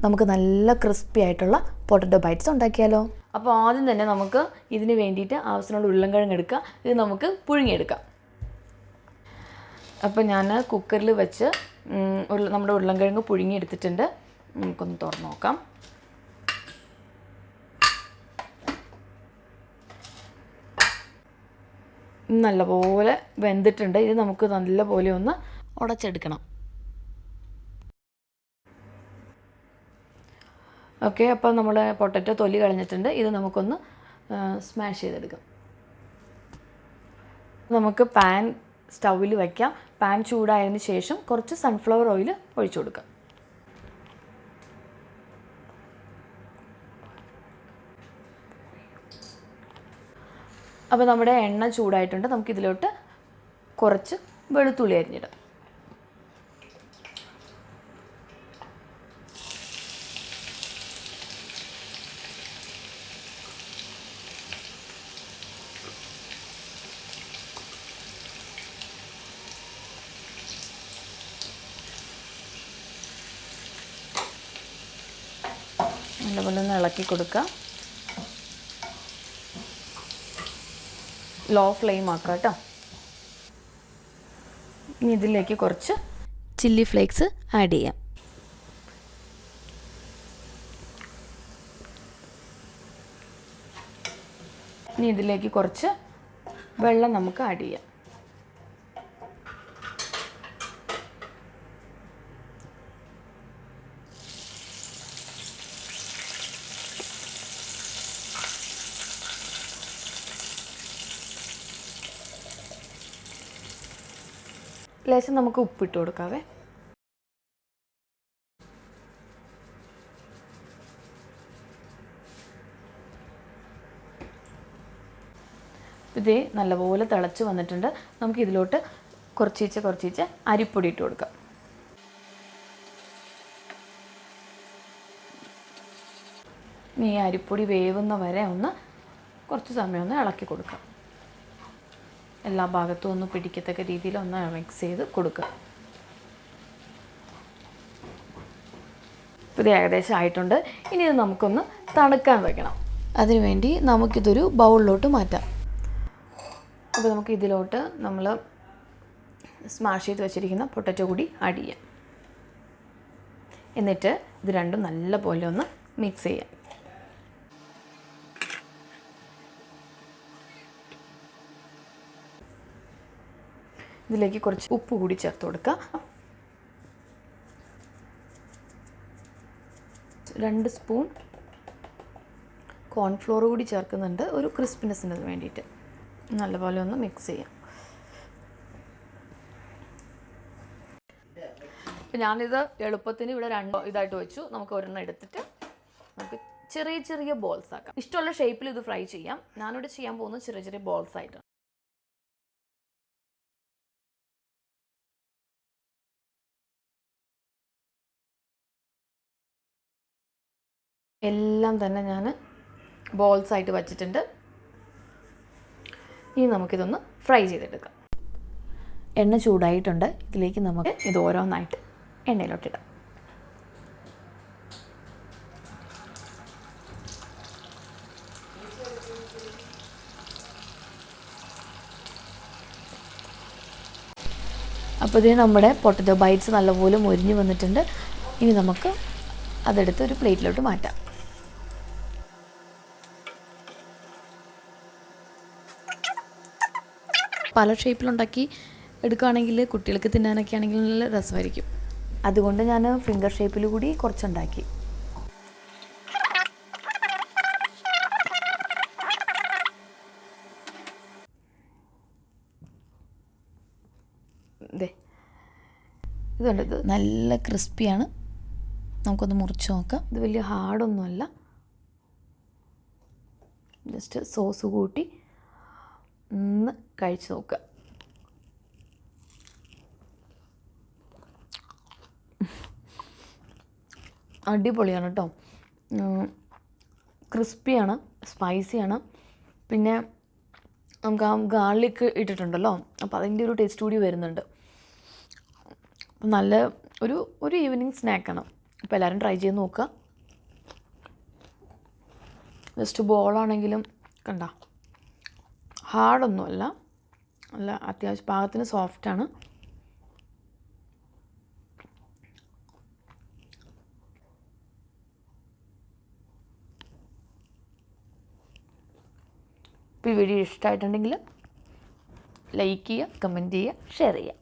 നമുക്ക് നല്ല ക്രിസ്പി ആയിട്ടുള്ള പൊട്ടറ്റോ ബൈറ്റ്സ് ഉണ്ടാക്കിയാലോ? അപ്പോൾ ആദ്യം തന്നെ നമുക്ക് ഇതിന് വേണ്ടിയിട്ട് ആവശ്യമുള്ള ഉരുളൻകിഴങ്ങ് എടുക്കുക. ഇത് നമുക്ക് പുഴുങ്ങിയെടുക്കാം. അപ്പോൾ ഞാൻ കുക്കറിൽ വെച്ച് നമ്മുടെ ഉരുളൻകിഴങ്ങ് പുഴുങ്ങിയെടുത്തിട്ടുണ്ട്. നമുക്കൊന്ന് തുറന്ന് നോക്കാം. നല്ലപോലെ വെന്തിട്ടുണ്ട്. ഇത് നമുക്ക് നല്ലപോലെ ഒന്ന് ഉടച്ചെടുക്കണം. ഓക്കെ, അപ്പോൾ നമ്മുടെ പൊട്ടറ്റോ തൊലി കളഞ്ഞിട്ടുണ്ട്. ഇത് നമുക്കൊന്ന് സ്മാഷ് ചെയ്തെടുക്കാം. നമുക്ക് പാൻ സ്റ്റൗവിൽ വയ്ക്കാം. പാൻ ചൂടായതിന് ശേഷം കുറച്ച് സൺഫ്ലവർ ഓയിൽ ഒഴിച്ചു കൊടുക്കാം. അപ്പോൾ നമ്മുടെ എണ്ണ ചൂടായിട്ടുണ്ട്. നമുക്കിതിലോട്ട് കുറച്ച് വെളുത്തുള്ളി അരിഞ്ഞിടാം. നല്ലപോലെ ഒന്ന് ഇളക്കി കൊടുക്കുക. ലോ ഫ്ലെയിം ആക്കുക കേട്ടോ. ഇനി ഇതിലേക്ക് കുറച്ച് ചില്ലി ഫ്ലേക്സ് ആഡ് ചെയ്യാം. ഇനി ഇതിലേക്ക് കുറച്ച് വെള്ളം നമുക്ക് ആഡ് ചെയ്യാം. ലേശം നമുക്ക് ഉപ്പിട്ട് കൊടുക്കാവേ. ഇതേ നല്ലപോലെ തിളച്ച് വന്നിട്ടുണ്ട്. നമുക്ക് ഇതിലോട്ട് കുറച്ചീച്ച അരിപ്പൊടി ഇട്ട് കൊടുക്കാം. ഈ അരിപ്പൊടി വേവുന്ന വരെ കുറച്ച് സമയം ഒന്ന് ഇളക്കി കൊടുക്കാം. എല്ലാ ഭാഗത്തും ഒന്ന് പിടിക്കത്തക്ക രീതിയിൽ ഒന്ന് മിക്സ് ചെയ്ത് കൊടുക്കുക. ഇത് ഏകദേശം ആയിട്ടുണ്ട്. ഇനി ഇത് നമുക്കൊന്ന് തണുക്കാൻ വയ്ക്കണം. അതിനുവേണ്ടി നമുക്കിതൊരു ബൗളിലോട്ട് മാറ്റാം. അപ്പോൾ നമുക്ക് ഇതിലോട്ട് നമ്മൾ സ്മാഷ് ചെയ്ത് വെച്ചിരിക്കുന്ന പൊട്ടറ്റോ കൂടി ആഡ് ചെയ്യാം. എന്നിട്ട് ഇത് രണ്ടും നല്ലപോലെ ഒന്ന് മിക്സ് ചെയ്യാം. ഇതിലേക്ക് കുറച്ച് ഉപ്പ് കൂടി ചേർത്ത് കൊടുക്കുക. 2 സ്പൂൺ കോൺഫ്ലോർ കൂടി ചേർക്കുന്നുണ്ട്, ഒരു ക്രിസ്പിനെസ്സിന് വേണ്ടിയിട്ട്. നല്ലപോലെ ഒന്ന് മിക്സ് ചെയ്യാം. ഇപ്പം ഞാനിത് എളുപ്പത്തിന് ഇവിടെ 2 ഇതായിട്ട് വെച്ചു. നമുക്ക് ഒരെണ്ണം എടുത്തിട്ട് നമുക്ക് ചെറിയ ബോൾസ് ആക്കാം. ഇഷ്ടമുള്ള ഷേപ്പിൽ ഇത് ഫ്രൈ ചെയ്യാം. ഞാനിവിടെ ചെയ്യാൻ പോകുന്നത് ചെറിയ ബോൾസ് ആയിട്ടാണ്. എല്ലാം തന്നെ ഞാൻ ബോൾസ് ആയിട്ട് വച്ചിട്ടുണ്ട്. ഇനി നമുക്കിതൊന്ന് ഫ്രൈ ചെയ്തെടുക്കാം. എണ്ണ ചൂടായിട്ടുണ്ട്. ഇതിലേക്ക് നമുക്ക് ഇത് ഓരോന്നായിട്ട് എണ്ണയിലോട്ടിടാം. അപ്പോൾ ഇത് നമ്മുടെ പൊട്ടറ്റോ ബൈറ്റ്സ് നല്ലപോലെ മൊരിഞ്ഞ് വന്നിട്ടുണ്ട്. ഇനി നമുക്ക് അതെടുത്ത് ഒരു പ്ലേറ്റിലോട്ട് മാറ്റാം. പല ഷേപ്പിലുണ്ടാക്കി എടുക്കുകയാണെങ്കിൽ കുട്ടികൾക്ക് തിന്നാനൊക്കെ ആണെങ്കിൽ നല്ല രസമായിരിക്കും. അതുകൊണ്ട് ഞാൻ ഫിംഗർ ഷേപ്പിൽ കൂടി കുറച്ചുണ്ടാക്കി. ഇതുണ്ട്, ഇത് നല്ല ക്രിസ്പിയാണ്. നമുക്കൊന്ന് മുറിച്ച് നോക്കാം. ഇത് വലിയ ഹാർഡൊന്നുമല്ല. ജസ്റ്റ് സോസ് കൂട്ടി ഒന്ന് കഴിച്ച് നോക്കുക. അടിപൊളിയാണ് കേട്ടോ. ക്രിസ്പിയാണ്, സ്പൈസിയാണ്. പിന്നെ നമുക്ക് ആ ഗാർലിക് ഇട്ടിട്ടുണ്ടല്ലോ, അപ്പോൾ അതിൻ്റെ ഒരു ടേസ്റ്റ് കൂടി വരുന്നുണ്ട്. നല്ല ഒരു ഈവനിങ് സ്നാക്കാണ്. അപ്പോൾ എല്ലാവരും ട്രൈ ചെയ്ത് നോക്കുക. ജസ്റ്റ് ബോളാണെങ്കിലും കണ്ട ഹാർഡൊന്നുമല്ല, നല്ല അത്യാവശ്യം പാകത്തിന് സോഫ്റ്റാണ്. ഇപ്പോൾ ഈ വീഡിയോ ഇഷ്ടമായിട്ടുണ്ടെങ്കിൽ ലൈക്ക് ചെയ്യുക, കമൻറ്റ് ചെയ്യുക, ഷെയർ ചെയ്യുക.